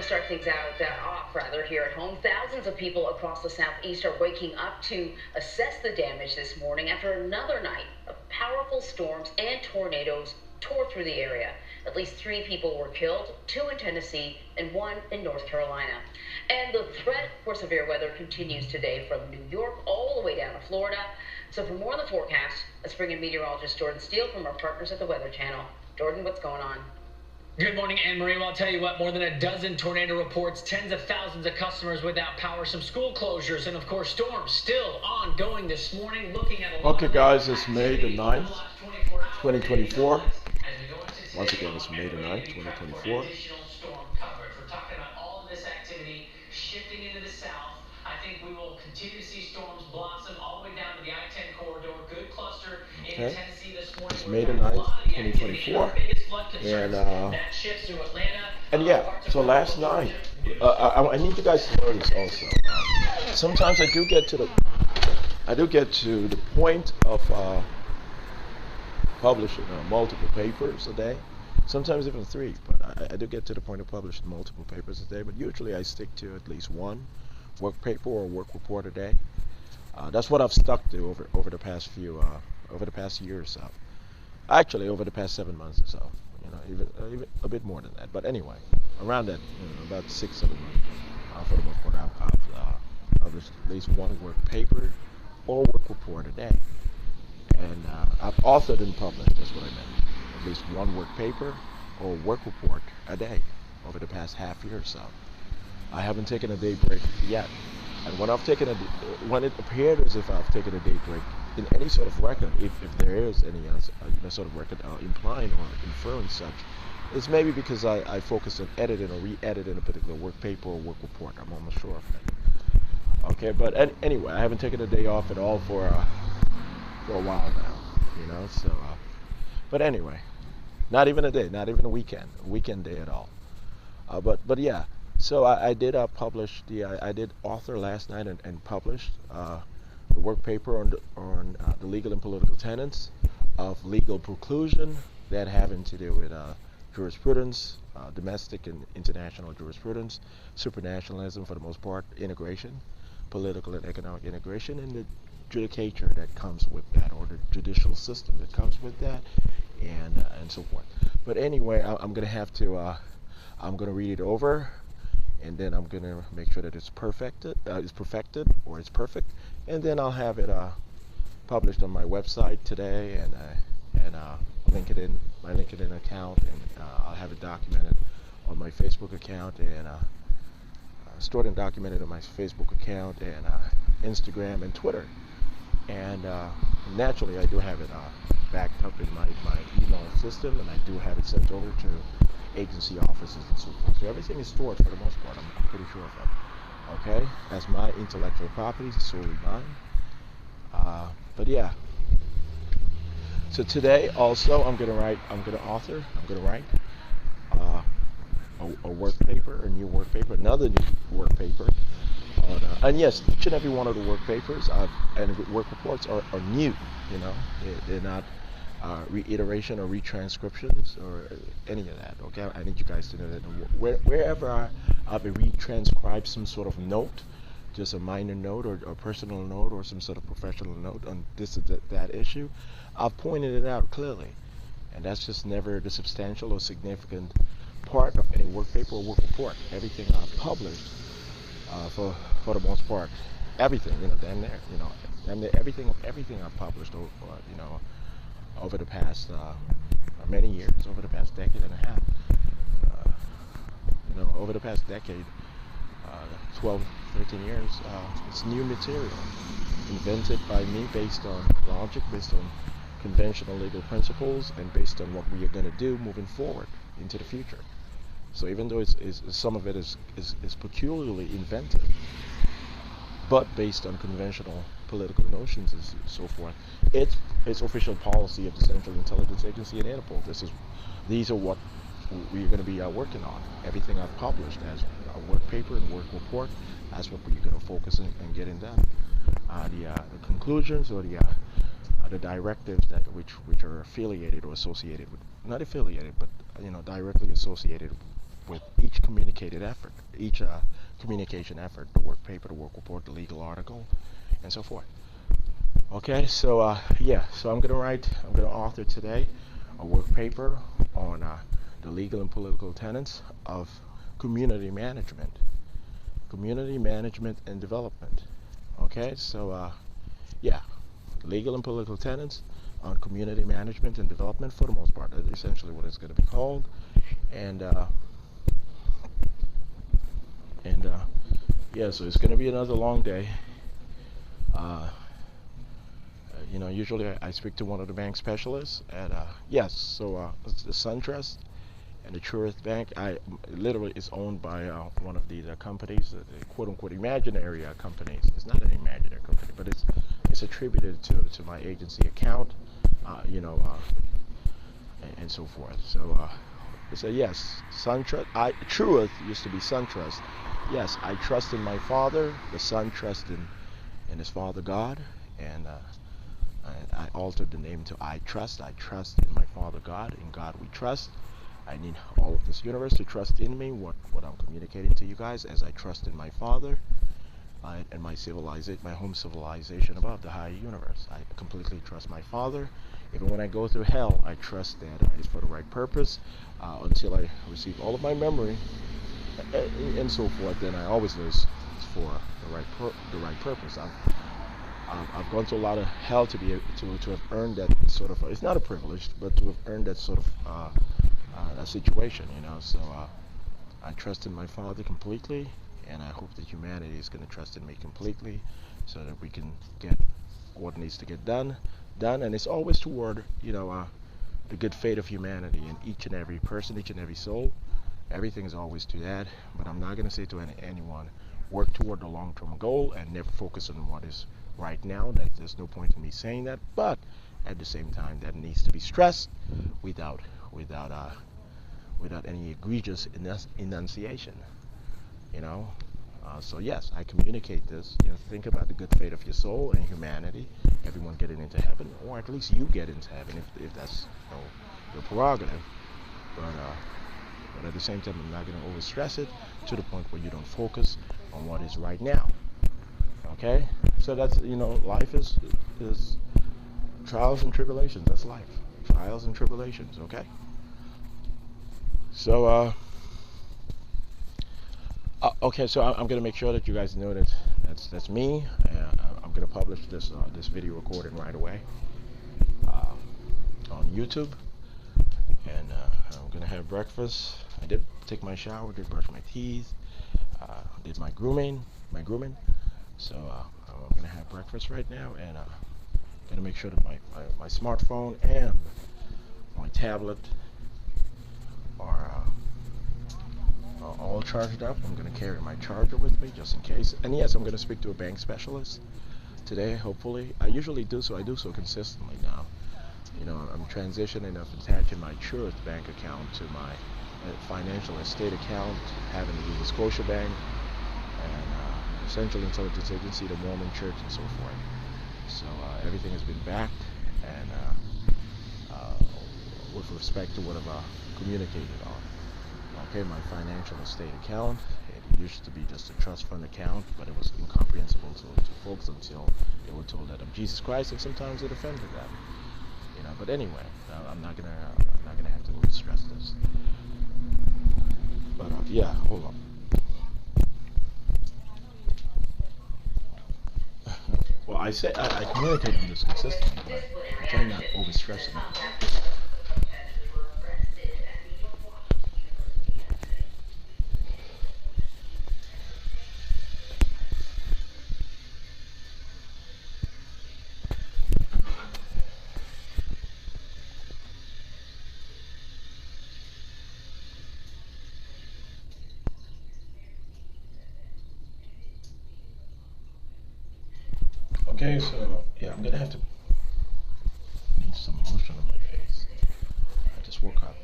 start things off here at home. Thousands of people across the southeast are waking up to assess the damage this morning after another night of powerful storms and tornadoes tore through the area. At least 3 people were killed, 2 in Tennessee and 1 in North Carolina. And the threat for severe weather continues today from New York all the way down to Florida. So for more on the forecast, let's bring in meteorologist Jordan Steele from our partners at the Weather Channel. Jordan, what's going on? Good morning, Anne-Marie. Well, I'll tell you what, more than a dozen tornado reports, tens of thousands of customers without power, some school closures, and of course, storms still ongoing this morning. Looking at a lot Okay, guys, it's May the 9th, 2024. Once again, it's May the 9th, 2024. We're talking about all of this activity shifting into the south. I think we will continue to see storms blossom all the way down to the I-10 corridor. Good cluster in Tennessee this morning. It's May the 9th, 2024. And yeah, so last night, I need you guys to know this also. Sometimes I do get to the point of publishing multiple papers a day. Sometimes even 3, but I do get to the point of publishing multiple papers a day. But usually I stick to at least 1 work paper or work report a day. That's what I've stuck to over the past year or so. Actually, over the past 7 months or so. Even a bit more than that. But anyway, around that, about 6-7 months for the most part, I've published at least 1 work paper or work report a day. And I've authored and published, that's what I meant, at least 1 work paper or work report a day over the past half year or so. I haven't taken a day break yet. And when it appeared as if I've taken a day break in any sort of record, if there is any sort of record implying or inferring such, it's maybe because I focused on editing or re-editing a particular work paper or work report. I'm almost sure of that. Okay, but anyway, I haven't taken a day off at all for a while now, so but anyway, not even a day, not even a weekend day at all. But yeah, so I did publish I did author last night and published the work paper on the legal and political tenets of legal preclusion, that having to do with jurisprudence, domestic and international jurisprudence, supranationalism for the most part, integration, political and economic integration, and the judicature that comes with that, or the judicial system that comes with that, and so forth. But anyway, I'm going to have to I'm going to read it over, and then I'm going to make sure that it's perfected, or it's perfect, and then I'll have it published on my website today, and link it in my LinkedIn account, and I'll have it documented on my Facebook account, and stored and documented on my Facebook account, and Instagram and Twitter. And naturally, I do have it backed up in my email system, and I do have it sent over to agency offices and so forth. So everything is stored for the most part. I'm pretty sure of that. Okay, that's my intellectual property, solely mine. But yeah. So today also, I'm gonna write a work paper, a new work paper, another new work paper. And yes, each and every one of the work papers and work reports are new. They're not reiteration or retranscriptions or any of that. Okay, I need you guys to know that wherever I've retranscribed some sort of note, just a minor note or a personal note or some sort of professional note on this or that issue, I've pointed it out clearly, and that's just never the substantial or significant part of any work paper or work report. Everything I've published, for the most part, everything, damn near, everything I've published, over the past many years, over the past decade and a half, over the past decade, 12, 13 years, it's new material, invented by me based on logic, based on conventional legal principles, and based on what we are going to do moving forward into the future. So even though some of it is peculiarly inventive, but based on conventional political notions and so forth, it's official policy of the Central Intelligence Agency and INTERPOL. These are what we're going to be working on. Everything I've published as a work paper and work report, that's what we're going to focus on and get in depth. The conclusions or the directives which are affiliated or associated with, not affiliated, but directly associated with each communicated effort, each communication effort, the work paper, the work report, the legal article, and so forth. Okay, so yeah, so I'm gonna author today a work paper on the legal and political tenets of community management and development. Okay, so yeah, legal and political tenets on community management and development for the most part. That's essentially what it's going to be called. And yeah, so it's going to be another long day. You know, usually I speak to one of the bank specialists at yes, so it's the SunTrust and the Truist Bank. Literally is owned by one of these companies, the quote-unquote imaginary companies. It's not an imaginary company, but it's attributed to my agency account, you know, and so forth. So yes, SunTrust. Truist used to be SunTrust. Yes, I trust in my Father. The Son trusts in his Father God, and I altered the name to I Trust. I trust in my Father God. In God we trust. I need all of this universe to trust in me, what I'm communicating to you guys, as I trust in my Father and my home civilization above, the higher universe. I completely trust my Father. Even when I go through hell, I trust that it's for the right purpose until I receive all of my memory and so forth. Then I always know it's for the right purpose. I've gone through a lot of hell to be able to have earned that sort of. It's not a privilege, but to have earned that sort of a situation, you know. So I trust in my Father completely, and I hope that humanity is going to trust in me completely, so that we can get what needs to get done. And it's always toward, you know, the good fate of humanity and each and every person, each and every soul. Everything is always to that. But I'm not going to say to anyone, work toward the long-term goal and never focus on what is right now. That there's no point in me saying that. But at the same time, that needs to be stressed without any egregious enunciation, you know. So yes, I communicate this. You know, think about the good fate of your soul and humanity, everyone getting into heaven, or at least you get into heaven if that's, you know, your prerogative. But at the same time, I'm not going to overstress it to the point where you don't focus on what is right now. Okay, so that's, you know, life is trials and tribulations. That's life, trials and tribulations. Okay. So okay, so I'm gonna make sure that you guys know that that's me. I'm gonna publish this video recording right away on YouTube, and I'm gonna have breakfast. I did take my shower, did brush my teeth, did my grooming. So I'm gonna have breakfast right now, and gonna make sure that my smartphone and my tablet are all charged up. I'm going to carry my charger with me just in case. And yes, I'm going to speak to a bank specialist today, hopefully. I usually do so. I do so consistently now. You know, I'm transitioning of attaching my Truist bank account to my financial estate account, having to do the Scotia Bank, and Central Intelligence Agency, the Mormon Church, and so forth. So everything has been backed, and with respect to what I've communicated on. Okay, my financial estate account, it used to be just a trust fund account, but it was incomprehensible to folks until they were told that I'm Jesus Christ, and sometimes it offended them. You know, but anyway, I'm not gonna have to stress this. But yeah, hold on. Well, I communicate on this consistently, but I'm trying not to overstress it. Okay, so yeah, I'm gonna have to need some lotion on my face. I just woke up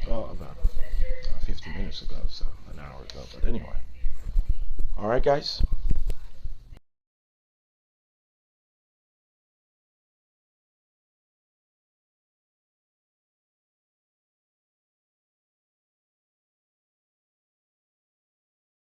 about 15 minutes ago, so an hour ago. But anyway, all right, guys.